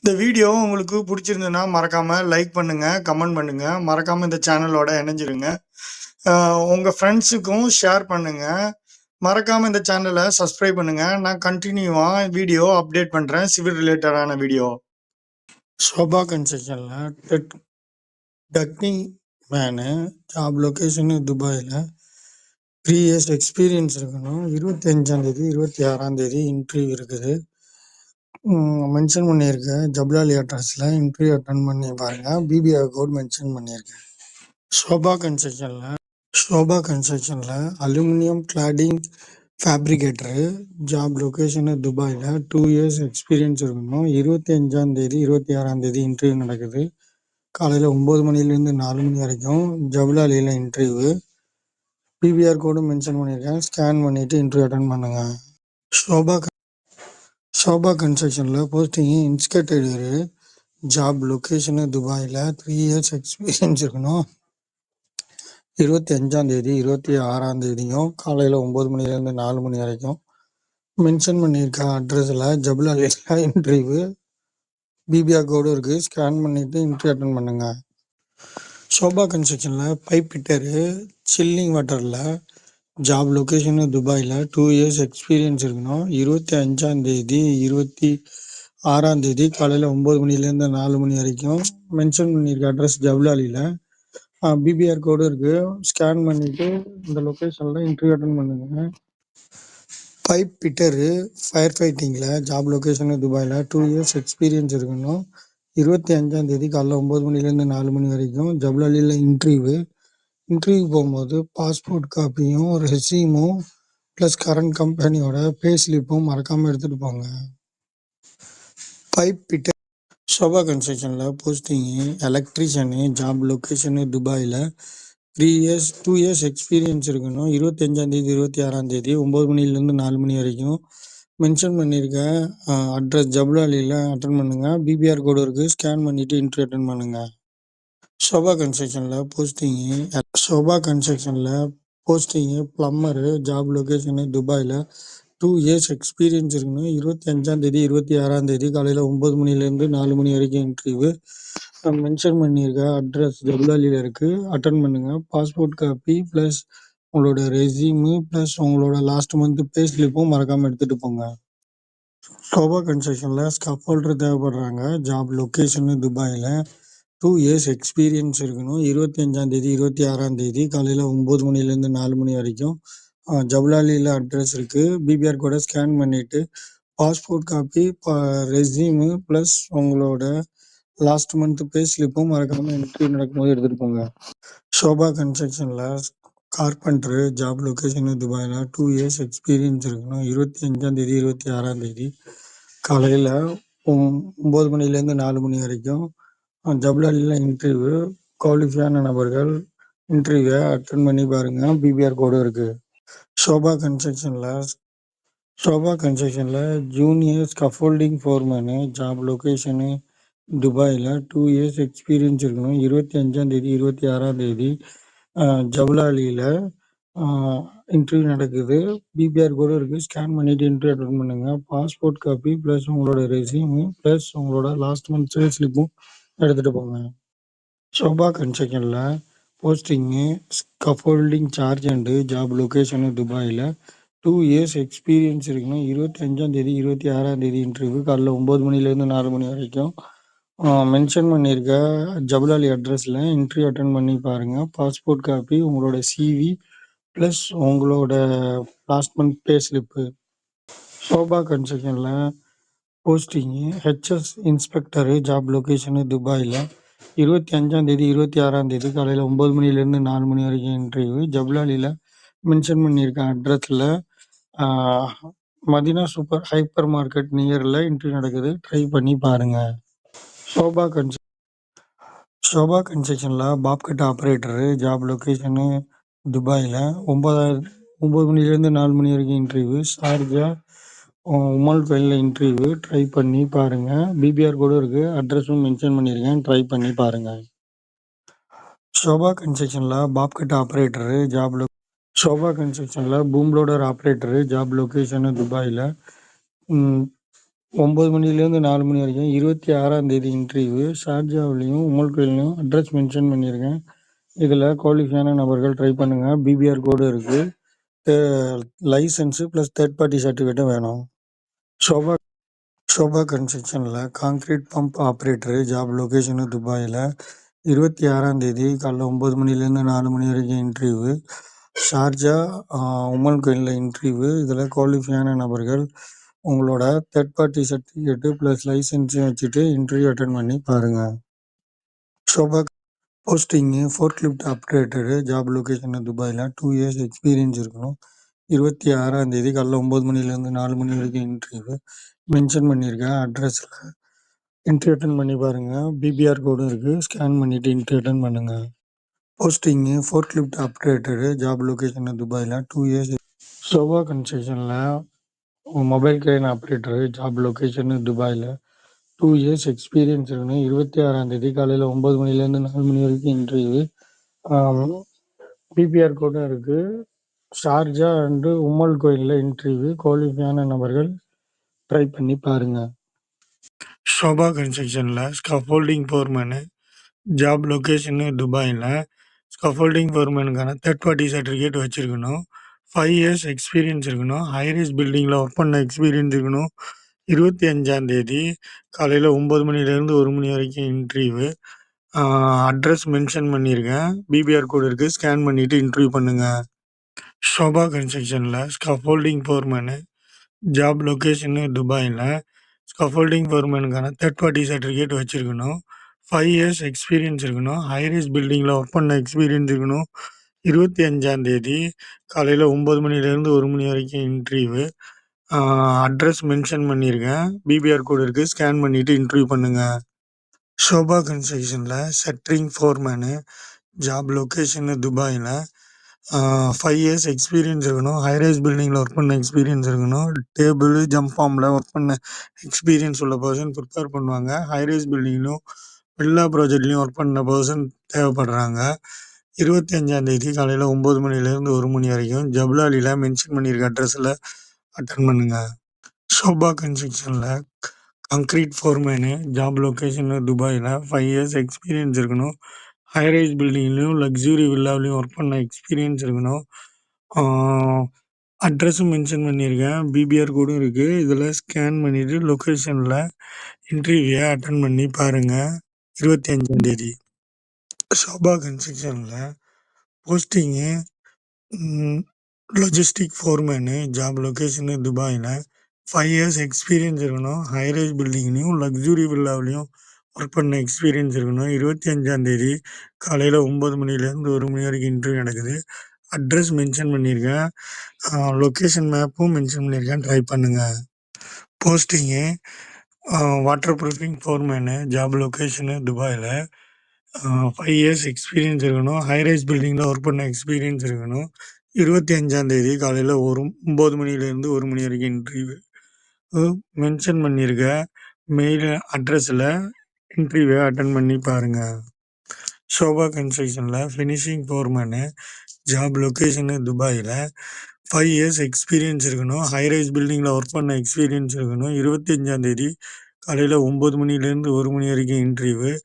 இந்த வீடியோ உங்களுக்கு பிடிச்சிருந்ததுன்னா மறக்காம லைக் பண்ணுங்க, கமெண்ட் பண்ணுங்க. மறக்காம இந்த சேனலோட இணைஞ்சிருங்க. உங்க ஃப்ரெண்ட்ஸுக்கும் ஷேர் பண்ணுங்க. மறக்காம இந்த சேனலை சப்ஸ்கிரைப் பண்ணுங்க. நான் கண்டினியூவா வீடியோ அப்டேட் பண்றேன், சிவில் ரிலேட்டடான வீடியோ. சோபா கன்ஸ்ட்ரக்ஷன்ல டக்கிங் மேனு ஜாப் லொகேஷன் துபாயில் 3 இயர்ஸ் எக்ஸ்பீரியன்ஸ் இருக்கணும். 25ஆம் தேதி 26ஆம் தேதி இன்டர்வியூ இருக்குது. மென்ஷன் பண்ணியிருக்கேன். ஜப்லாலி அட்ரஸில் இன்டர்வியூ அட்டன் பண்ணி பாருங்கள். பிபிஆர் கோட் மென்ஷன் பண்ணியிருக்கேன். ஷோபா கன்ஸ்ட்ரக்ஷனில் aluminium cladding fabricator job location துபாயில் 2 இயர்ஸ் எக்ஸ்பீரியன்ஸ் இருக்கணும். 25ஆம் தேதி 26ஆம் தேதி இன்டர்வியூ நடக்குது. காலையில் 9 மணிலேருந்து 4 மணி வரைக்கும் ஜப்லாலியில் இன்டர்வியூ. பிபிஆர் கோடும் மென்ஷன் பண்ணியிருக்கேன். ஸ்கேன் பண்ணிவிட்டு இன்டர்வியூ அட்டன் பண்ணுங்கள். ஷோபா கன்ஸ்ட்ரக்ஷனில் போஸ்டிங்கு இன்ஸ்கட்டரு ஜாப் லொக்கேஷனு துபாயில் 3 இயர்ஸ் எக்ஸ்பீரியன்ஸ் இருக்கணும். 25ஆம் தேதி 26ஆம் தேதியும் காலையில் 9 மணிலேருந்து 4 மணி வரைக்கும் மென்ஷன் பண்ணியிருக்க அட்ரஸில் ஜபுலாலியில் இன்டர்வியூ. பிபிஆர் கோடு இருக்குது. ஸ்கேன் பண்ணிவிட்டு இன்டர்வியூ அட்டன் பண்ணுங்கள். ஷோபா கன்ஸ்ட்ரக்ஷனில் பைப் ஃபிட்டரு சில்லிங் வாட்டரில் ஜாப் லொக்கேஷனு துபாயில் 2 இயர்ஸ் எக்ஸ்பீரியன்ஸ் இருக்கணும். 25ஆம் தேதி 26ஆம் தேதி காலையில் 9 மணிலேருந்து 4 மணி வரைக்கும் மென்ஷன் பண்ணியிருக்க அட்ரஸ் ஜவுலாலியில். பிபிஆர் கோடு இருக்குது. ஸ்கேன் பண்ணிவிட்டு இந்த லொக்கேஷனில் இன்டர்வியூ அட்டன் பண்ணுங்க. பைப் ஃபிட்டரு ஃபயர் ஃபைட்டிங்கில் ஜாப் லொக்கேஷனு துபாயில் 2 இயர்ஸ் எக்ஸ்பீரியன்ஸ் இருக்கணும். 25ஆம் தேதி காலைல 9 மணிலேருந்து 4 மணி வரைக்கும் ஜபுலாலியில் இன்டர்வியூ போகும்போது பாஸ்போர்ட் காப்பியும் ரெசியூமும் ப்ளஸ் கரண்ட் கம்பெனியோட பே ஸ்லிப்பும் மறக்காமல் எடுத்துகிட்டு போங்க. பைப் ஃபிட்டர் ஷோபா கன்ஸ்ட்ரக்ஷனில் போஸ்டிங்கு எலக்ட்ரிஷியனு ஜாப் லொக்கேஷனு துபாயில் 2 இயர்ஸ் எக்ஸ்பீரியன்ஸ் இருக்கணும். 25ஆம் தேதி 26ஆம் தேதி 9 மணிலேருந்து 4 மணி வரைக்கும் மென்ஷன் பண்ணியிருக்கேன். அட்ரஸ் ஜபுலாலியில் அட்டன் பண்ணுங்கள். பிபிஆர் கோடு இருக்குது. ஸ்கேன் பண்ணிவிட்டு இன்டர்வியூ அட்டன் பண்ணுங்கள். ஷோபா கன்ஸ்ட்ரக்ஷனில் போஸ்டிங்கு ப்ளம்பரு ஜாப் லொக்கேஷனு துபாயில் 2 இயர்ஸ் எக்ஸ்பீரியன்ஸ் இருக்கணும். 25ஆம் தேதி 26ஆம் தேதி காலையில் 9 மணிலேருந்து 4 மணி வரைக்கும் இன்டர்வியூ. மென்ஷன் பண்ணியிருக்க அட்ரஸ் ஜபுலாலியில் இருக்குது. அட்டன் பண்ணுங்கள். பாஸ்போர்ட் காப்பி ப்ளஸ் உங்களோட ரெஸ்யூமு ப்ளஸ் உங்களோட லாஸ்ட் மந்த் பே ஸ்லிப்பும் மறக்காமல் எடுத்துகிட்டு போங்க. ஷோபா கன்ஸ்ட்ரக்ஷனில் ஸ்கஃபோல்டர் தேவைப்படுறாங்க. ஜாப் லொக்கேஷனு துபாயில் 2 இயர்ஸ் எக்ஸ்பீரியன்ஸ் இருக்கணும். 25ஆம் தேதி 26ஆம் தேதி காலையில் 9 மணிலேருந்து 4 மணி வரைக்கும் ஜபுலாலியில் அட்ரஸ் இருக்குது. பிபிஆர் கோடை ஸ்கேன் பண்ணிவிட்டு பாஸ்போர்ட் காப்பி ரெஸ்யூமு ப்ளஸ் உங்களோட லாஸ்ட் மந்த் பே ஸ்லிப்பும் மறக்காமல் இன்டர்வியூ நடக்கும்போது எடுத்துகிட்டு போங்க. ஷோபா கன்ஸ்ட்ரக்ஷனில் கார்பெண்டரு ஜாப் லொக்கேஷனு துபாயில் 2 இயர்ஸ் எக்ஸ்பீரியன்ஸ் இருக்கணும். 25ஆம் தேதி 26ஆம் தேதி காலையில் 9 மணிலேருந்து 4 மணி வரைக்கும் ஜபுலாலியில் இன்டர்வியூ. குவாலிஃபையான நபர்கள் இன்டர்வியூவை அட்டன் பண்ணி பாருங்கள். பிபிஆர் கோடு இருக்குது. ஷோபா கன்ஸ்ட்ரக்ஷனில் junior scaffolding foreman job location துபாயில் 2 இயர்ஸ் எக்ஸ்பீரியன்ஸ் இருக்கணும். 25ஆம் தேதி 26ஆம் தேதி ஜபுலாலியில் இன்டர்வியூ நடக்குது. பிபிஆர் கோடு இருக்குது. ஸ்கேன் பண்ணிவிட்டு இன்டர்வியூ அட்டன் பண்ணுங்கள். பாஸ்போர்ட் காப்பி ப்ளஸ் உங்களோட ரெஸ்யூமு ப்ளஸ் உங்களோட லாஸ்ட் மந்த் பே ஸ்லிப்பும் எடுத்துகிட்டு போங்க. ஷோபா கன்ஸ்ட்ரக்ஷனில் posting scaffolding sergeant job location துபாயில் 2 இயர்ஸ் எக்ஸ்பீரியன்ஸ் இருக்கணும். 25ஆம் தேதி 26ஆம் தேதி இன்டர்வியூ காலைல 9 மணிலேருந்து 4 மணி வரைக்கும் மென்ஷன் பண்ணியிருக்க ஜபுலாலி அட்ரஸில் இன்டர்வியூ அட்டன் பண்ணி பாருங்கள். பாஸ்போர்ட் காப்பி உங்களோட சிவி ப்ளஸ் உங்களோட last month pay slip. Sobha கன்ஸ்ட்ரக்ஷனில் posting HS inspector job location துபாயில் 25ஆம் தேதி 26ஆம் தேதி காலையில் 9 மணிலேருந்து 4 மணி வரைக்கும் இன்டர்வியூ. ஜபுலாலியில் மென்ஷன் பண்ணியிருக்க அட்ரஸில் மதினா சூப்பர் ஹைப்பர் மார்க்கெட் நியரில் இன்டர்வியூ நடக்குது. ட்ரை பண்ணி பாருங்கள். ஷோபா கன்ஸ்ட்ரக்ஷனில் பாப்கட் ஆப்ரேட்டரு ஜாப் லொக்கேஷனு துபாயில் 9 மணிலேருந்து 4 மணி வரைக்கும் இன்டர்வியூ. ஷார்ஜா உமல் ஃபைலில் இன்டர்வியூ. ட்ரை பண்ணி பாருங்கள். பிபிஆர் கோடு இருக்குது. அட்ரஸும் மென்ஷன் பண்ணியிருக்கேன். ட்ரை பண்ணி பாருங்கள். ஷோபா கன்ஸ்ட்ரக்ஷனில் பாப்கட் ஆப்ரேட்டரு ஷோபா கன்ஸ்ட்ரக்ஷனில் boom loader operator job location துபாயில் 9 மணிலேருந்து 4 மணி வரைக்கும். 26ஆம் தேதி இன்டர்வியூ. ஷார்ஜாவிலயும், உமல் கோயில்லையும் அட்ரஸ் மென்ஷன் பண்ணியிருக்கேன். இதில குவாலிஃபையான நபர்கள் ட்ரை பண்ணுங்க. பிபிஆர் கோடு இருக்கு. The license plus third party சர்டிஃபிகேட்டும் வேணும். ஷோபா ஷோபா கன்ஸ்ட்ரக்ஷன்ல concrete pump operator job location துபாயில 26ஆம் தேதி காலைல 9 மணிலேருந்து 4 மணி வரைக்கும் இன்டர்வியூ. ஷார்ஜா, உமல் கோயில்ல இன்டர்வியூ. இதில் குவாலிஃபையான நபர்கள் உங்களோட தேர்ட் பார்ட்டி சர்டிஃபிகேட்டு ப்ளஸ் லைசென்ஸையும் வச்சுட்டு இன்டர்வியூ அட்டெண்ட் பண்ணி பாருங்க. ஷோபா posting forklift operator job location துபாயில 2 இயர்ஸ் எக்ஸ்பீரியன்ஸ் இருக்கணும். 26ஆம் தேதி காலைல 9 மணிலேருந்து 4 மணி வரைக்கும் இன்டர்வியூ. மென்ஷன் பண்ணியிருக்கேன் அட்ரஸில். இன்டர்வியூ அட்டெண்ட் பண்ணி பாருங்க. பிபிஆர் கோடும் இருக்கு. ஸ்கேன் பண்ணிட்டு இன்டர்வியூ அட்டெண்ட் பண்ணுங்க. Posting forklift operator job location துபாயில 2 இயர்ஸ். ஷோபா கன்ஸ்ட்ரக்ஷன்ல mobile crane operator job location துபாயில 2 இயர்ஸ் எக்ஸ்பீரியன்ஸ் இருக்கணும். 26ஆம் தேதி காலையில் 9 மணிலேருந்து 4 மணி வரைக்கும் இன்டர்வியூ. பிபிஆர் கோடும் இருக்கு. ஷார்ஜா அண்டு உமல் கோயிலில் இன்டர்வியூ. குவாலிஃபையான நபர்கள் ட்ரை பண்ணி பாருங்க. ஷோபா கன்ஸ்ட்ரக்ஷன்ல ஸ்கஃபோல்டிங் ஃபோர்மேனு ஜாப் லொகேஷனு துபாயில ஸ்கஃபோல்டிங் ஃபோர்மேனுக்கான தேர்ட் பார்ட்டி சர்டிஃபிகேட் வச்சிருக்கணும். 5 இயர்ஸ் எக்ஸ்பீரியன்ஸ் இருக்கணும். ஹைரைஸ் பில்டிங்கில் ஒர்க் பண்ண எக்ஸ்பீரியன்ஸ் இருக்கணும். 25ஆம் தேதி காலையில் 9 மணிலேருந்து 1 மணி வரைக்கும் இன்டர்வியூ. அட்ரஸ் மென்ஷன் பண்ணியிருக்கேன். பிபிஆர் கோடு இருக்குது. ஸ்கேன் பண்ணிவிட்டு இன்டர்வியூ பண்ணுங்கள். ஷோபா கன்ஸ்ட்ரக்ஷனில் ஸ்கஃபோல்டிங் ஃபோர்மேனு ஜாப் லொகேஷனு துபாயில் ஸ்கஃபோல்டிங் ஃபோர்மேனுக்கான தேர்ட் பார்ட்டி சர்டிஃபிகேட் வச்சுருக்கணும். 5 இயர்ஸ் எக்ஸ்பீரியன்ஸ் இருக்கணும். ஹைரைஸ் பில்டிங்கில் ஒர்க் பண்ண எக்ஸ்பீரியன்ஸ் இருக்கணும். 25ஆம் தேதி காலையில் 9 மணிலேருந்து 1 மணி வரைக்கும் இன்டர்வியூ. அட்ரஸ் மென்ஷன் பண்ணியிருக்கேன். பிபிஆர் கோடு இருக்குது. ஸ்கேன் பண்ணிவிட்டு இன்டர்வியூ பண்ணுங்கள். ஷோபா கன்ஸ்ட்ரக்ஷனில் ஷட்டரிங் ஃபோர்மேனு ஜாப் லொகேஷனு துபாயில் 5 இயர்ஸ் எக்ஸ்பீரியன்ஸ் இருக்கணும். ஹைரைஸ் பில்டிங்கில் ஒர்க் பண்ண எக்ஸ்பீரியன்ஸ் இருக்கணும். டேபிள் ஜம்ப் ஃபார்மில் ஒர்க் பண்ண எக்ஸ்பீரியன்ஸ் உள்ள பர்சன் ப்ரிப்பேர் பண்ணுவாங்க. ஹைரைஸ் பில்டிங்லையும் வில்லா ப்ராஜெக்ட்லையும் ஒர்க் பண்ண பர்சன் தேவைப்படுறாங்க. 25ஆம் தேதி காலையில் 9 மணிலேருந்து 1 மணி வரைக்கும் ஜபுலாலியில் மென்ஷன் பண்ணியிருக்க அட்ரஸில் அட்டன் பண்ணுங்கள். ஷோபா கன்ஸ்ட்ரக்ஷனில் கான்கிரீட் ஃபோர்மேனு ஜாப் லொகேஷனு துபாயில் 5 இயர்ஸ் எக்ஸ்பீரியன்ஸ் இருக்கணும். ஹைரைஸ் பில்டிங்லையும் லக்ஸுரி வில்லாவிலையும் ஒர்க் பண்ண எக்ஸ்பீரியன்ஸ் இருக்கணும். அட்ரஸும் மென்ஷன் பண்ணியிருக்கேன். பிபிஆர் கோடும் இருக்குது. இதில் ஸ்கேன் பண்ணிவிட்டு லொக்கேஷனில் இன்டர்வியூவை அட்டன் பண்ணி பாருங்கள். 25ஆம் தேதி ஷோபா கன்ஸ்ட்ரக்ஷனில் posting logistic foreman job location துபாயில் 5 இயர்ஸ் எக்ஸ்பீரியன்ஸ் இருக்கணும். ஹைரைஸ் பில்டிங்லையும் லக்ஸுரி வில்லாவிலையும் ஒர்க் பண்ண எக்ஸ்பீரியன்ஸ் இருக்கணும். 25ஆம் தேதி காலையில் 9 மணிலேருந்து 1 மணி வரைக்கும் இன்டர்வியூ நடக்குது. அட்ரஸ் மென்ஷன் பண்ணியிருக்கேன். லொக்கேஷன் மேப்பும் மென்ஷன் பண்ணியிருக்கேன். ட்ரை பண்ணுங்கள். Posting water proofing foreman job location துபாயில் 5 இயர்ஸ் எக்ஸ்பீரியன்ஸ் இருக்கணும். ஹைரைஸ் பில்டிங்கில் ஒர்க் பண்ண எக்ஸ்பீரியன்ஸ் இருக்கணும். 25ஆம் தேதி காலையில் 9 மணிலேருந்து 1 மணி வரைக்கும் இன்டர்வியூ. மென்ஷன் பண்ணியிருக்க மெயில் அட்ரஸில் இன்டர்வியூவை அட்டன் பண்ணி பாருங்கள். ஷோபா கன்ஸ்ட்ரக்ஷனில் ஃபினிஷிங் ஃபோர்மேனு ஜாப் லொகேஷனு துபாயில் 5 இயர்ஸ் எக்ஸ்பீரியன்ஸ் இருக்கணும். ஹைரைஸ் பில்டிங்கில் ஒர்க் பண்ண எக்ஸ்பீரியன்ஸ் இருக்கணும். 25ஆம் தேதி காலையில் 9 மணிலேருந்து 1 மணி வரைக்கும் இன்டர்வியூ.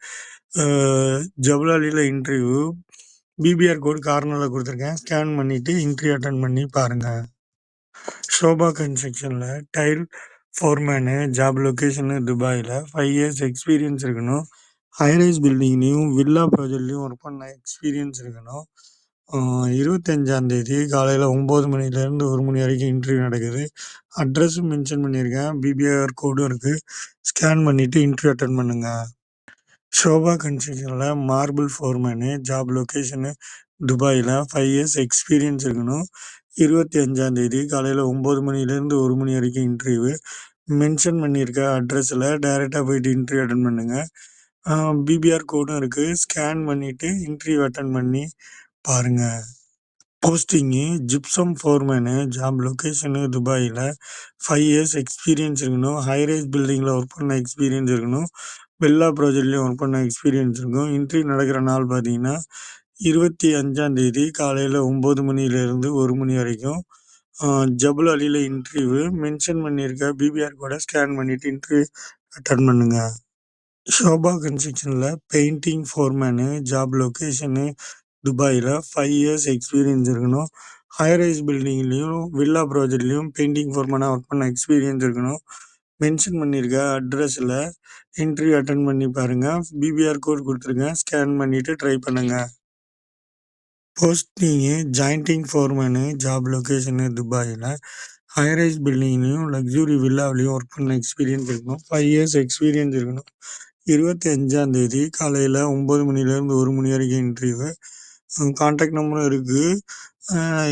ஜபுலாலியில் இன்டர்வியூ. பிபிஆர் கோடு கார்னரில் கொடுத்துருக்கேன். ஸ்கேன் பண்ணிவிட்டு இன்டர்வியூ அட்டன் பண்ணி பாருங்கள். ஷோபா கன்ஸ்ட்ரக்ஷனில் டைல் ஃபோர்மேனு ஜாப் லொகேஷனு துபாயில் 5 இயர்ஸ் எக்ஸ்பீரியன்ஸ் இருக்கணும். ஹைரைஸ் பில்டிங்லேயும் வில்லா ப்ராஜெக்ட்லேயும் ஒர்க் பண்ண எக்ஸ்பீரியன்ஸ் இருக்கணும். 25ஆம் தேதி காலையில் 9 மணிலேருந்து 1 மணி வரைக்கும் இன்டர்வியூ நடக்குது. அட்ரஸும் மென்ஷன் பண்ணியிருக்கேன். பிபிஆர் கோடும் இருக்குது. ஸ்கேன் பண்ணிவிட்டு இன்டர்வியூ அட்டன் பண்ணுங்கள். ஷோபா கன்ஸ்ட்ரக்ஷனில் மார்பிள் ஃபோர்மேனு ஜாப் லொகேஷனு துபாயில் 5 இயர்ஸ் எக்ஸ்பீரியன்ஸ் இருக்கணும். 25ஆம் தேதி காலையில் 9 மணிலேருந்து 1 மணி வரைக்கும் இன்டர்வியூ. மென்ஷன் பண்ணியிருக்க அட்ரஸில் டைரெக்டாக போயிட்டு இன்டர்வியூ அட்டன் பண்ணுங்கள். பிபிஆர் கோடும் இருக்குது. ஸ்கேன் பண்ணிவிட்டு இன்டர்வியூ அட்டன் பண்ணி பாருங்கள். Posting gypsum foreman job location துபாயில் 5 இயர்ஸ் எக்ஸ்பீரியன்ஸ் இருக்கணும். ஹைரைஸ் பில்டிங்கில் ஒர்க் பண்ண எக்ஸ்பீரியன்ஸ் இருக்கணும். வில்லா ப்ராஜெக்ட்லேயும் ஒர்க் பண்ண எக்ஸ்பீரியன்ஸ் இருக்கும். இன்டர்வியூ நடக்கிற நாள் பார்த்தீங்கன்னா 25ஆம் தேதி காலையில் 9 மணிலேருந்து 1 மணி வரைக்கும். ஜபுல் அலியில் இன்டர்வியூ மென்ஷன் பண்ணியிருக்க பிபிஆர் கோடை ஸ்கேன் பண்ணிவிட்டு இன்டர்வியூ அட்டன் பண்ணுங்க. ஷோபா கன்ஸ்ட்ரக்ஷனில் பெயிண்டிங் ஃபோர்மேனு ஜாப் லொக்கேஷனு துபாயில் 5 இயர்ஸ் எக்ஸ்பீரியன்ஸ் இருக்கணும். ஹைரைஸ் பில்டிங்லேயும் வில்லா ப்ராஜெக்ட்லேயும் பெயிண்டிங் ஃபோர்மேனாக ஒர்க் பண்ண எக்ஸ்பீரியன்ஸ் இருக்கணும். மென்ஷன் பண்ணியிருக்க அட்ரஸில் இன்டர்வியூ அட்டன் பண்ணி பாருங்கள். பிபிஆர் கோட் கொடுத்துருங்க. ஸ்கேன் பண்ணிவிட்டு ட்ரை பண்ணுங்கள். Posting jointing foreman job location துபாயில் ஹைரைஸ் பில்டிங்லேயும் லக்ஸுரி வில்லாவிலையும் ஒர்க் பண்ண எக்ஸ்பீரியன்ஸ் இருக்கணும். 5 இயர்ஸ் எக்ஸ்பீரியன்ஸ் இருக்கணும். 25ஆம் தேதி காலையில் 9 மணிலேருந்து 1 மணி வரைக்கும் இன்டர்வியூ. கான்டாக்ட் நம்பரும் இருக்குது.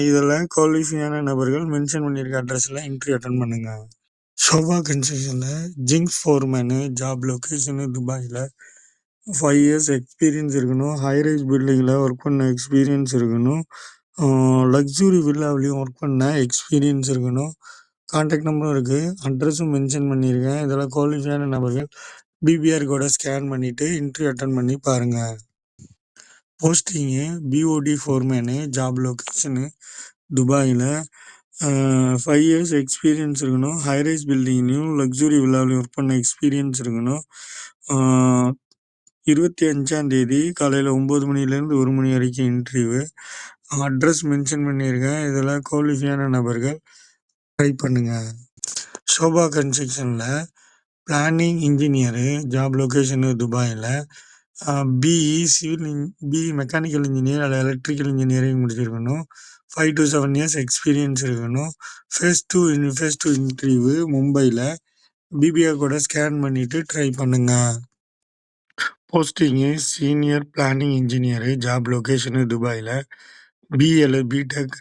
இதில் குவாலிஃபையான நபர்கள் மென்ஷன் பண்ணியிருக்க அட்ரஸில் இன்டர்வியூ அட்டன் பண்ணுங்க. ஷோபா கன்ஸ்ட்ரக்ஷனில் ஜிங்ஸ் ஃபோர்மேனு ஜாப் லொக்கேஷனு துபாயில் 5 இயர்ஸ் எக்ஸ்பீரியன்ஸ் இருக்கணும். ஹைரைஸ் பில்டிங்கில் ஒர்க் பண்ண எக்ஸ்பீரியன்ஸ் இருக்கணும். லக்ஸுரி வில்லாவிலையும் ஒர்க் பண்ண எக்ஸ்பீரியன்ஸ் இருக்கணும். கான்டாக்ட் நம்பரும் இருக்குது. அட்ரஸும் மென்ஷன் பண்ணியிருக்கேன். இதில் குவாலிஃபையான நபர்கள் பிபிஆர் கோடை ஸ்கேன் பண்ணிவிட்டு இன்டர்வியூ அட்டன் பண்ணி பாருங்கள். Posting BOD foreman job location துபாயில் 5 இயர்ஸ் எக்ஸ்பீரியன்ஸ் இருக்கணும். ஹைரைஸ் பில்டிங்லேயும் லக்ஸுரி வில்லாவிலையும் ஒர்க் பண்ண எக்ஸ்பீரியன்ஸ் இருக்கணும். 25ஆம் தேதி காலையில் 9 மணிலேருந்து 1 மணி வரைக்கும் இன்டர்வியூ. அட்ரஸ் மென்ஷன் பண்ணியிருக்கேன். இதில் குவாலிஃபையான நபர்கள் ட்ரை பண்ணுங்கள். ஷோபா கன்ஸ்ட்ரக்ஷனில் பிளானிங் இன்ஜினியரு ஜாப் லொக்கேஷனு துபாயில் பிஇ மெக்கானிக்கல் இன்ஜினியர் அல்லது எலக்ட்ரிக்கல் இன்ஜினியரிங் முடிச்சிருக்கணும். 5 to 7 இயர்ஸ் எக்ஸ்பீரியன்ஸ் இருக்கணும். ஃபேஸ் டூ இன்டர்வியூ மும்பையில். பிபிஆர் கோடை ஸ்கேன் பண்ணிவிட்டு ட்ரை பண்ணுங்கள். Posting senior planning engineer job location துபாயில் பிஇ அல்லது பிடெக்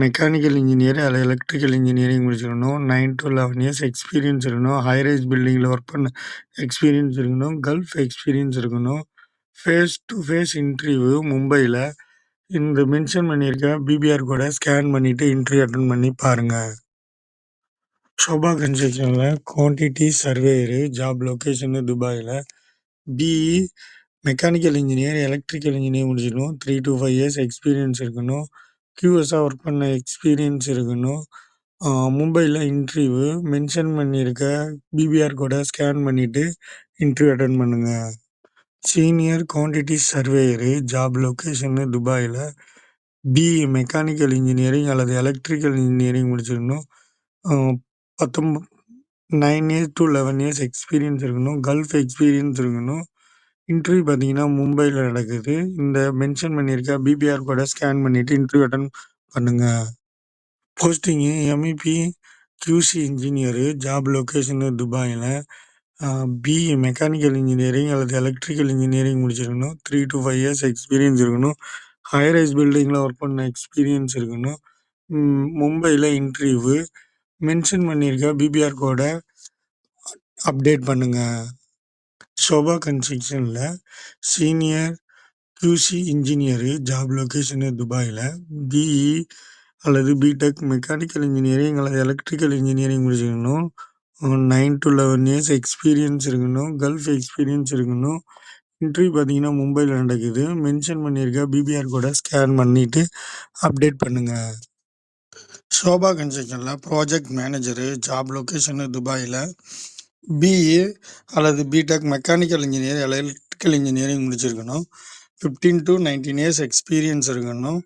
மெக்கானிக்கல் இன்ஜினியர் அல்லது எலக்ட்ரிக்கல் இன்ஜினியரிங் முடிச்சிருக்கணும். 9 to 11 இயர்ஸ் எக்ஸ்பீரியன்ஸ் இருக்கணும். ஹைரைஸ் பில்டிங்கில் ஒர்க் பண்ண எக்ஸ்பீரியன்ஸ் இருக்கணும். கல்ஃப் எக்ஸ்பீரியன்ஸ் இருக்கணும். ஃபேஸ் டு ஃபேஸ் இன்டர்வியூ மும்பையில். இந்த மென்ஷன் பண்ணியிருக்க பிபிஆர் கோடை ஸ்கேன் பண்ணிவிட்டு இன்டர்வியூ அட்டன் பண்ணி பாருங்கள். ஷோபா கன்ஸ்ட்ரக்ஷனில் குவான்டிட்டி சர்வேயரு ஜாப் லொக்கேஷனு துபாயில் BE mechanical engineer electrical engineer முடிச்சிருக்கணும். 3 to 5 இயர்ஸ் எக்ஸ்பீரியன்ஸ் இருக்கணும். கியூஎஸ்ஸாக ஒர்க் பண்ண எக்ஸ்பீரியன்ஸ் இருக்கணும். மும்பையில் இன்டர்வியூ மென்ஷன் பண்ணியிருக்க பிபிஆர் கோடை ஸ்கேன் பண்ணிவிட்டு இன்டர்வியூ அட்டன் பண்ணுங்கள். Senior quantity surveyor job location துபாயில் பிஇ மெக்கானிக்கல் இன்ஜினியரிங் அல்லது எலக்ட்ரிக்கல் இன்ஜினியரிங் முடிச்சிருக்கணும். 9 இயர்ஸ் to 11 இயர்ஸ் எக்ஸ்பீரியன்ஸ் இருக்கணும். கல்ஃப் எக்ஸ்பீரியன்ஸ் இருக்கணும். இன்டர்வியூ பார்த்தீங்கன்னா மும்பையில் நடக்குது. இந்த மென்ஷன் பண்ணியிருக்க பிபிஆர் கோடை ஸ்கேன் பண்ணிவிட்டு இன்டர்வியூ அட்டன் பண்ணுங்கள். Posting MEP QC engineer job location துபாயில் பிஇ மெக்கானிக்கல் இன்ஜினியரிங் அல்லது எலக்ட்ரிக்கல் இன்ஜினியரிங் முடிச்சிருக்கணும். 3 to 5 இயர்ஸ் எக்ஸ்பீரியன்ஸ் இருக்கணும். ஹைரைஸ் பில்டிங்கில் ஒர்க் பண்ண எக்ஸ்பீரியன்ஸ் இருக்கணும். மும்பையில் இன்டர்வியூ மென்ஷன் பண்ணியிருக்க பிபிஆர் கோடை அப்டேட் பண்ணுங்கள். ஷோபா கன்ஸ்ட்ரக்ஷனில் senior QC engineer job location துபாயில் பிஇ அல்லது பிடெக் மெக்கானிக்கல் இன்ஜினியரிங் அல்லது எலக்ட்ரிக்கல் இன்ஜினியரிங் முடிச்சிருக்கணும். 9 to 11 இயர்ஸ் எக்ஸ்பீரியன்ஸ் இருக்கணும். கல்ஃப் எக்ஸ்பீரியன்ஸ் இருக்கணும். இன்டர்வியூ பார்த்தீங்கன்னா மும்பையில் நடக்குது. மென்ஷன் பண்ணியிருக்க பிபிஆர் கோடை ஸ்கேன் பண்ணிவிட்டு அப்டேட் பண்ணுங்கள். ஷோபா கன்ஸ்ட்ரக்ஷனில் ப்ராஜெக்ட் மேனேஜரு ஜாப் லொக்கேஷனு துபாயில் பிஇ அல்லது BTech mechanical engineer electrical engineering முடிச்சிருக்கணும். 15 to 19 இயர்ஸ் எக்ஸ்பீரியன்ஸ் இருக்கணும்.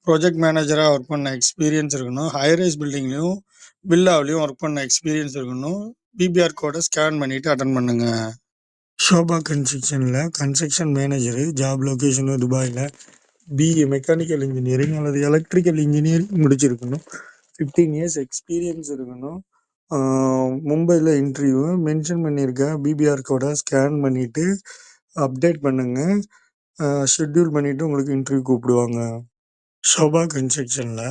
ப்ராஜெக்ட் மேனேஜராக ஒர்க் பண்ண எக்ஸ்பீரியன்ஸ் இருக்கணும். ஹைரைஸ் பில்டிங்லேயும் வில்லாவிலையும் ஒர்க் பண்ண எக்ஸ்பீரியன்ஸ் இருக்கணும். பிபிஆர் கோடை ஸ்கேன் பண்ணிவிட்டு அட்டன் பண்ணுங்கள். ஷோபா கன்ஸ்ட்ரக்ஷனில் கன்ஸ்ட்ரக்ஷன் மேனேஜரு ஜாப் லொக்கேஷனு துபாயில் பிஇ மெக்கானிக்கல் இன்ஜினியரிங் அல்லது எலக்ட்ரிக்கல் இன்ஜினியரிங் முடிச்சிருக்கணும். 15 இயர்ஸ் எக்ஸ்பீரியன்ஸ் இருக்கணும். மும்பையில் இன்டர்வியூ மென்ஷன் பண்ணியிருக்க பிபிஆர் கோடை ஸ்கேன் பண்ணிவிட்டு அப்டேட் பண்ணுங்கள். ஷெட்யூல் பண்ணிவிட்டு உங்களுக்கு இன்டர்வியூ கூப்பிடுவாங்க. ஷோபா கன்ஸ்ட்ரக்ஷனில்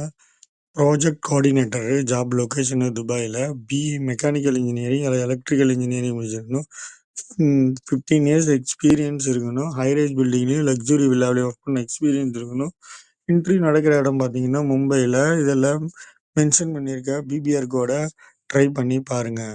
ப்ராஜெக்ட் கோஆர்டினேட்டரு ஜாப் லொக்கேஷனு துபாயில் பிஇ மெக்கானிக்கல் இன்ஜினியரிங் அல்லது எலக்ட்ரிக்கல் இன்ஜினியரிங் முடிச்சிருக்கணும். 15 இயர்ஸ் எக்ஸ்பீரியன்ஸ் இருக்கணும். ஹைரைஸ் பில்டிங்லேயும் லக்ஸுரி வில்லாவிலையும் ஒர்க் பண்ண எக்ஸ்பீரியன்ஸ் இருக்கணும். இன்டர்வியூ நடக்கிற இடம் பார்த்தீங்கன்னா மும்பையில். இதெல்லாம் மென்ஷன் பண்ணியிருக்க பிபிஆர் கோடை ட்ரை பண்ணி பாருங்கள்.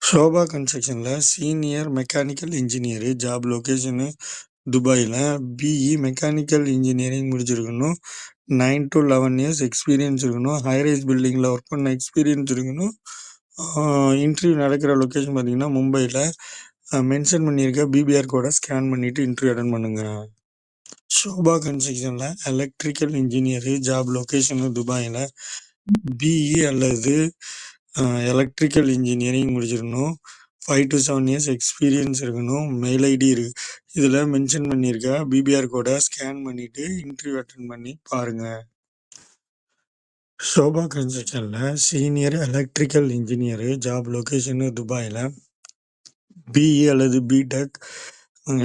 சோபா கன்ஸ்ட்ரக்ஷன்ல senior mechanical engineer job location துபாயில. பிஇ மெக்கானிக்கல் இன்ஜினியரிங் முடிச்சிருக்கணும். 9 to 11 இயர்ஸ் எக்ஸ்பீரியன்ஸ் இருக்கணும். ஹைரைஸ் பில்டிங்கில் ஒர்க் பண்ண எக்ஸ்பீரியன்ஸ் இருக்கணும். இன்டர்வியூ நடக்கிற லொக்கேஷன் பார்த்தீங்கன்னா மும்பையில். மென்ஷன் பண்ணியிருக்க பிபிஆர் கோடை ஸ்கேன் பண்ணிவிட்டு இன்டர்வியூ அட்டன் பண்ணுங்க. சோபா கன்ஸ்ட்ரக்ஷனில் எலக்ட்ரிக்கல் இன்ஜினியர் ஜாப் லொகேஷனு துபாயில். பிஇ அல்லது எலக்ட்ரிக்கல் இன்ஜினியரிங் முடிச்சிருக்கணும். 5 to 7 இயர்ஸ் எக்ஸ்பீரியன்ஸ் இருக்கணும். மெயில் ஐடி இருக்கு. இதில் மென்ஷன் பண்ணியிருக்க பிபிஆர் கோடை ஸ்கேன் பண்ணிவிட்டு இன்டர்வியூ அட்டன் பண்ணி பாருங்கள். சோபா கன்ஸ்ட்ரக்ஷனில் senior electrical engineer job location துபாயில். பிஇ அல்லது பிடெக்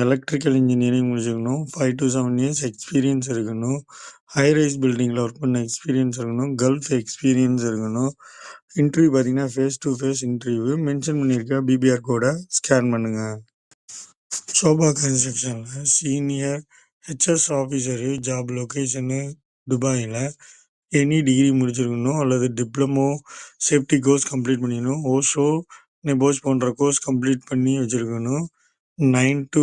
எலக்ட்ரிக்கல் இன்ஜினியரிங் முடிச்சிருக்கணும். 5 to 7 இயர்ஸ் எக்ஸ்பீரியன்ஸ் இருக்கணும். ஹைரைஸ் பில்டிங்கில் ஒர்க் பண்ண எக்ஸ்பீரியன்ஸ் இருக்கணும். கல்ஃப் எக்ஸ்பீரியன்ஸ் இருக்கணும். இன்டர்வியூ பார்த்தீங்கன்னா face to face interview. Mention பண்ணியிருக்க பிபிஆர் கோடை ஸ்கேன் பண்ணுங்கள். சோபா கன்ஸ்ட்ரக்ஷனில் senior HS officer job location துபாயில். எனி டிகிரி முடிச்சிருக்கணும் அல்லது டிப்ளமோ சேஃப்டி கோர்ஸ் கம்ப்ளீட் பண்ணிக்கணும். ஓஷோ நெபோஸ் போன்ற கோர்ஸ் கம்ப்ளீட் பண்ணி வச்சுருக்கணும். 9 to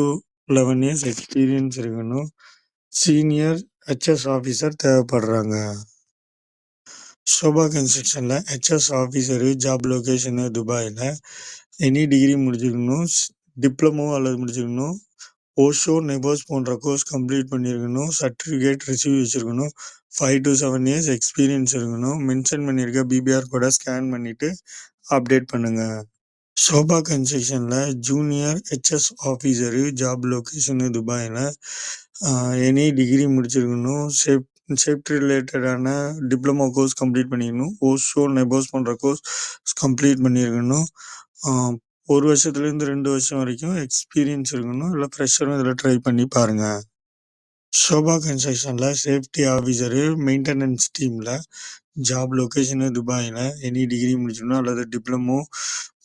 11 இயர்ஸ் எக்ஸ்பீரியன்ஸ் இருக்கணும். சீனியர் ஹெச்எஸ் ஆஃபீஸர் தேவைப்படுறாங்க. சோபா கன்ஸ்ட்ரக்ஷனில் ஹெச்எஸ் ஆஃபீஸரு ஜாப் லொகேஷனு துபாயில். எனி டிகிரி முடிச்சிருக்கணும். டிப்ளமோ அல்லது முடிச்சிருக்கணும். ஓஷோ நெபோஸ் போன்ற கோர்ஸ் கம்ப்ளீட் பண்ணியிருக்கணும். சர்டிஃபிகேட் ரிசீவ் வச்சுருக்கணும். 5 to 7 இயர்ஸ் எக்ஸ்பீரியன்ஸ் இருக்கணும். மென்ஷன் பண்ணியிருக்க பிபிஆர் கோடை ஸ்கேன் பண்ணிவிட்டு அப்டேட் பண்ணுங்கள். சோபா கன்ஸ்ட்ரக்ஷனில் junior HS officer job location துபாயில். எனி டிகிரி முடிச்சிருக்கணும். சேஃப்டி ரிலேட்டடான டிப்ளமோ கோர்ஸ் கம்ப்ளீட் பண்ணிக்கணும். ஓஷோ நெபோஸ் போன்ற கோர்ஸ் கம்ப்ளீட் பண்ணியிருக்கணும். 1 வருஷத்துலேருந்து 2 வருஷம் வரைக்கும் எக்ஸ்பீரியன்ஸ் இருக்கணும். இல்லை ஃப்ரெஷரும் இதில் ட்ரை பண்ணி பாருங்கள். சோபா கன்ஸ்ட்ரக்ஷனில் சேஃப்டி ஆஃபீஸரு மெயின்டெனன்ஸ் டீமில். ஜாப் லொகேஷனு துபாயில். எனி டிகிரி முடிச்சிடணும் அல்லது டிப்ளமோ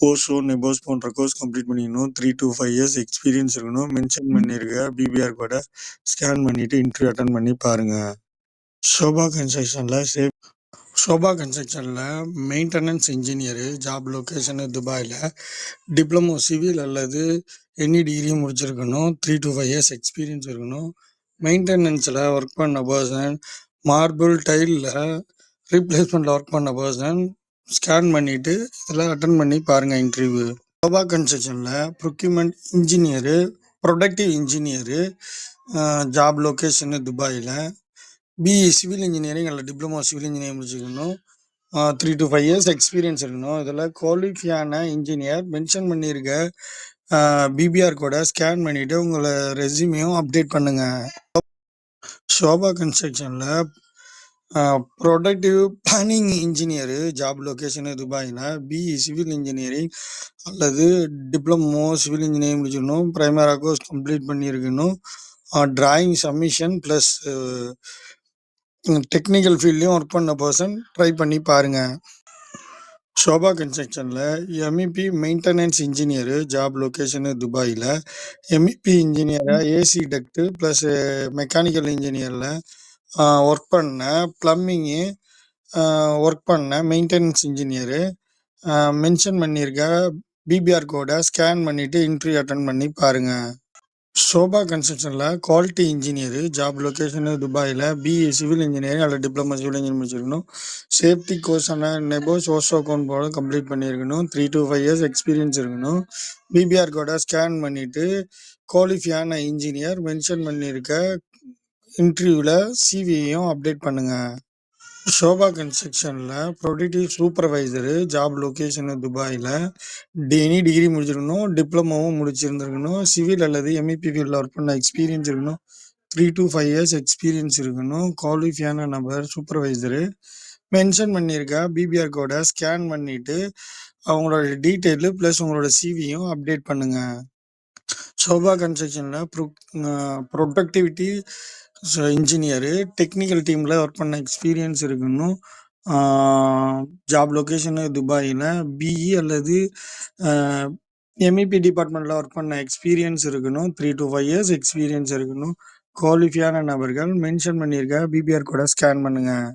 ஓஷோ நெபோஸ் போன்ற கோர்ஸ் கம்ப்ளீட் பண்ணிக்கணும். 3 to 5 இயர்ஸ் எக்ஸ்பீரியன்ஸ் இருக்கணும். மென்ஷன் பண்ணியிருக்க பிபிஆர் கோடை ஸ்கேன் பண்ணிவிட்டு இன்டர்வியூ அட்டன் பண்ணி பாருங்கள். சோபா கன்ஸ்ட்ரக்ஷனில் மெயின்டெனன்ஸ் இன்ஜினியரு ஜாப் லொகேஷனு துபாயில். டிப்ளமோ சிவில் அல்லது எனி டிகிரி முடிச்சிருக்கணும். 3 to 5 இயர்ஸ் எக்ஸ்பீரியன்ஸ் இருக்கணும். மெயின்டெனன்ஸில் ஒர்க் பண்ண பர்சன், மார்பிள் டைலில் ரீப்ளேஸ்மெண்ட்டில் ஒர்க் பண்ண பர்சன் ஸ்கேன் பண்ணிவிட்டு இதில் அட்டன் பண்ணி பாருங்கள் இன்டர்வியூ. சோபா கன்ஸ்ட்ரக்ஷனில் procurement engineer productive engineer job location துபாயில். பிஇ சிவில் இன்ஜினியரிங் அல்லது டிப்ளமோ சிவில் இன்ஜினியரிங் முடிச்சிருக்கணும். 3 to 5 இயர்ஸ் எக்ஸ்பீரியன்ஸ் இருக்கணும். இதில் குவாலிஃபியான இன்ஜினியர் மென்ஷன் பண்ணியிருக்க பிபிஆர் கோடை ஸ்கேன் பண்ணிவிட்டு உங்களை ரெஸ்யூமையும் அப்டேட் பண்ணுங்கள். சோபா கன்ஸ்ட்ரக்ஷனில் productive planning engineer job location துபாயில். பிஇ சிவில் இன்ஜினியரிங் அல்லது டிப்ளமோ சிவில் இன்ஜினியரிங் முடிச்சிடணும். ப்ரைமரி கோர்ஸ் கம்ப்ளீட் பண்ணியிருக்கணும். டிராயிங் சப்மிஷன் ப்ளஸ் டெக்னிக்கல் ஃபீல்ட்லேயும் ஒர்க் பண்ண பர்சன் ட்ரை பண்ணி பாருங்கள். சோபா கன்ஸ்ட்ரக்ஷனில் MEP maintenance engineer job location துபாயில். எம்இபி இன்ஜினியராக ஏசி டக்ட்டு ப்ளஸ் மெக்கானிக்கல் இன்ஜினியரில் ஒர்க் பண்ண ப்ளம்பிங்கு ஒர்க் பண்ண மெயின்டெனன்ஸ் இன்ஜினியரு மென்ஷன் பண்ணியிருக்க பிபிஆர் கோடை ஸ்கேன் பண்ணிவிட்டு இன்டர்வியூ அட்டன் பண்ணி பாருங்கள். சோபா கன்ஸ்ட்ரக்ஷனில் குவாலிட்டி இன்ஜினியரு ஜாப் லொகேஷனு துபாயில். பிஇ சிவில் இன்ஜினியரிங் அல்லது டிப்ளமோ சிவில் இன்ஜினியரிங் முடிச்சிருக்கணும். சேஃப்டி கோர்ஸான நெபோஸ் ஓஷோ அக்கௌண்ட் போல கம்ப்ளீட் பண்ணியிருக்கணும். 3 to 5 இயர்ஸ் எக்ஸ்பீரியன்ஸ் இருக்கணும். பிபிஆர் கோடை ஸ்கேன் பண்ணிவிட்டு குவாலிஃபியான இன்ஜினியர் மென்ஷன் பண்ணியிருக்க இன்டர்வியூவில் சிவியையும் அப்டேட் பண்ணுங்கள். சோபா கன்ஸ்ட்ரக்ஷனில் ப்ரொடக்டிவ் சூப்பர்வைசரு ஜாப் லொகேஷனு துபாயில். எனி டிகிரி முடிச்சிருக்கணும். டிப்ளமோவும் முடிச்சிருந்துருக்கணும். சிவில் அல்லது எம்இபி ஃபீல்டில் ஒர்க் பண்ண எக்ஸ்பீரியன்ஸ் இருக்கணும். 3 to 5 இயர்ஸ் எக்ஸ்பீரியன்ஸ் இருக்கணும். குவாலிஃபியான நபர் சூப்பர்வைசரு மென்ஷன் பண்ணியிருக்க பிபிஆர் கோடை ஸ்கேன் பண்ணிவிட்டு அவங்களோட டீட்டெயிலு ப்ளஸ் உங்களோட சிவியும் அப்டேட் பண்ணுங்கள். சோபா கன்ஸ்ட்ரக்ஷனில் ப்ரொடக்டிவிட்டி இன்ஜினியரு டெக்னிக்கல் டீமில் ஒர்க் பண்ண எக்ஸ்பீரியன்ஸ் இருக்கணும். ஜாப் லொகேஷனு துபாயில். பிஇ அல்லது எம்இபி டிபார்ட்மெண்ட்டில் ஒர்க் பண்ண எக்ஸ்பீரியன்ஸ் இருக்கணும். 3 to 5 இயர்ஸ் எக்ஸ்பீரியன்ஸ் இருக்கணும். குவாலிஃபியான நபர்கள் மென்ஷன் பண்ணியிருக்க பிபிஆர் கோடை ஸ்கேன் பண்ணுங்கள்.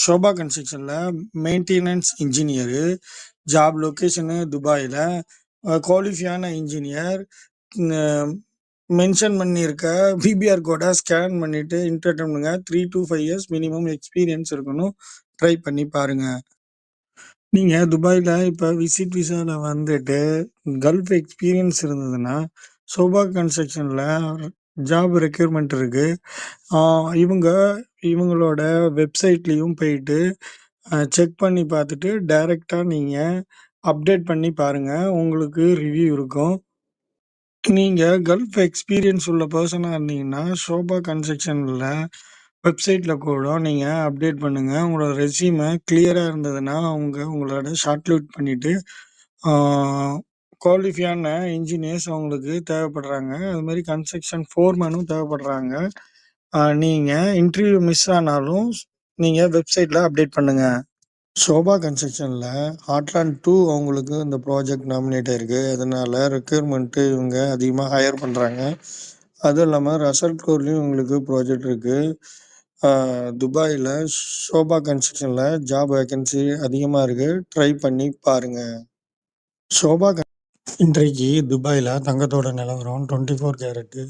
ஷோபா கன்ஸ்ட்ரக்ஷன்ல மெயின்டெனன்ஸ் இன்ஜினியரு. ஜாப் லொகேஷனு துபாயில. குவாலிஃபையான இன்ஜினியர். மென்ஷன் பண்ணியிருக்க பிபிஆர் கோட ஸ்கேன் பண்ணிட்டு இன்டர் பண்ணுங்க. 3 to 5 இயர்ஸ் மினிமம் எக்ஸ்பீரியன்ஸ் இருக்கணும். ட்ரை பண்ணி பாருங்க. நீங்க துபாயில இப்ப விசிட் விசால வந்துட்டு கல்ஃப் எக்ஸ்பீரியன்ஸ் இருந்ததுன்னா ஷோபா கன்ஸ்ட்ரக்ஷன்ல ஜாப் ரெக்யூர்மெண்ட் இருக்கு. இவங்க இவங்களோட வெப்சைட்லயும் போயிட்டு செக் பண்ணி பார்த்துட்டு டைரக்டா நீங்க அப்டேட் பண்ணி பாருங்க. உங்களுக்கு ரிவ்யூ இருக்கும். நீங்க கல்ஃப் எக்ஸ்பீரியன்ஸ் உள்ள பர்சனா இருந்தீங்கன்னா ஷோபா கன்ஸ்ட்ரக்ஷன்ல வெப்சைட்ல கூட நீங்க அப்டேட் பண்ணுங்க. உங்களோட ரெஸ்யூம கிளியரா இருந்ததுன்னா உங்களோட ஷார்ட்லிஸ்ட் பண்ணிட்டு குவாலிஃபையான இன்ஜினியர்ஸ் அவங்களுக்கு தேவைப்படுறாங்க. அது மாதிரி கன்ஸ்ட்ரக்ஷன் ஃபோர்மேனும் தேவைப்படுறாங்க. நீங்க இன்டர்வியூ மிஸ் ஆனாலும் நீங்க வெப்சைட்ல அப்டேட் பண்ணுங்க. ஷோபா கன்ஸ்ட்ரக்ஷன்ல ஹாட்லாண்ட் 2 அவங்களுக்கு இந்த ப்ராஜெக்ட் நாமினேட் ஆயிருக்கு. அதனால ரெக்யூர்மெண்ட் இவங்க அதிகமாக ஹையர் பண்றாங்க. அதுவும் இல்லாமல் ரசல் கோர்லயும் இவங்களுக்கு ப்ராஜெக்ட் இருக்கு. துபாயில் ஷோபா கன்ஸ்ட்ரக்ஷன்ல ஜாப் வேகன்சி அதிகமாக இருக்கு. ட்ரை பண்ணி பாருங்க. ஷோபா இன்றைக்கு துபாயில் தங்கத்தோட நிலவரம் 24 carrot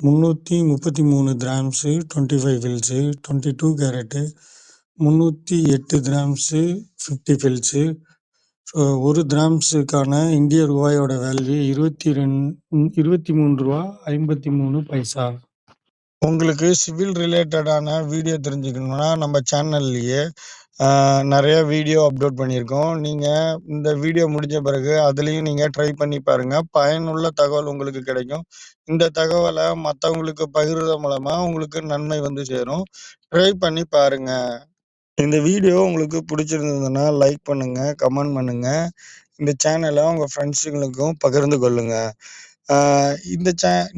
333 grams 25 fils. 22 carrot 308 grams 50 fils. 1 கிராம்ஸுக்கான இந்திய ரூபாயோட வேல்யூ 23 ரூபா 53 பைசா. உங்களுக்கு சிவில் ரிலேட்டடான வீடியோ தெரிஞ்சுக்கணும்னா நம்ம சேனல்லையே நிறைய வீடியோ அப்லோட் பண்ணியிருக்கோம். நீங்கள் இந்த வீடியோ முடிஞ்ச பிறகு அதுலேயும் நீங்கள் ட்ரை பண்ணி பாருங்கள். பயனுள்ள தகவல் உங்களுக்கு கிடைக்கும். இந்த தகவலை மற்றவங்களுக்கு பகிர்றது மூலமாக உங்களுக்கு நன்மை வந்து சேரும். ட்ரை பண்ணி பாருங்க. இந்த வீடியோ உங்களுக்கு பிடிச்சிருந்ததுன்னா லைக் பண்ணுங்க, கமெண்ட் பண்ணுங்க. இந்த சேனலை உங்கள் ஃப்ரெண்ட்ஸுங்களுக்கும் பகிர்ந்து கொள்ளுங்க.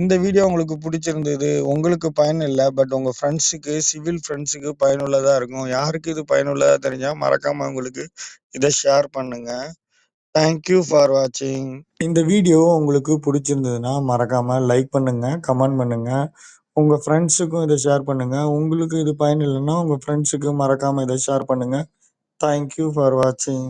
இந்த வீடியோ உங்களுக்கு பிடிச்சிருந்தது, உங்களுக்கு பயன் இல்லை, பட் உங்கள் ஃப்ரெண்ட்ஸுக்கு சிவில் ஃப்ரெண்ட்ஸுக்கு பயனுள்ளதாக இருக்கும். யாருக்கு இது பயனுள்ளதாக தெரிஞ்சால் மறக்காமல் உங்களுக்கு இதை ஷேர் பண்ணுங்க. தேங்க்யூ ஃபார் வாட்சிங். இந்த வீடியோ உங்களுக்கு பிடிச்சிருந்ததுன்னா மறக்காமல் லைக் பண்ணுங்க, கமெண்ட் பண்ணுங்க. உங்கள் ஃப்ரெண்ட்ஸுக்கும் இதை ஷேர் பண்ணுங்க. உங்களுக்கு இது பயன் இல்லைன்னா உங்கள் ஃப்ரெண்ட்ஸுக்கு மறக்காமல் இதை ஷேர் பண்ணுங்க. தேங்க்யூ ஃபார் வாட்சிங்.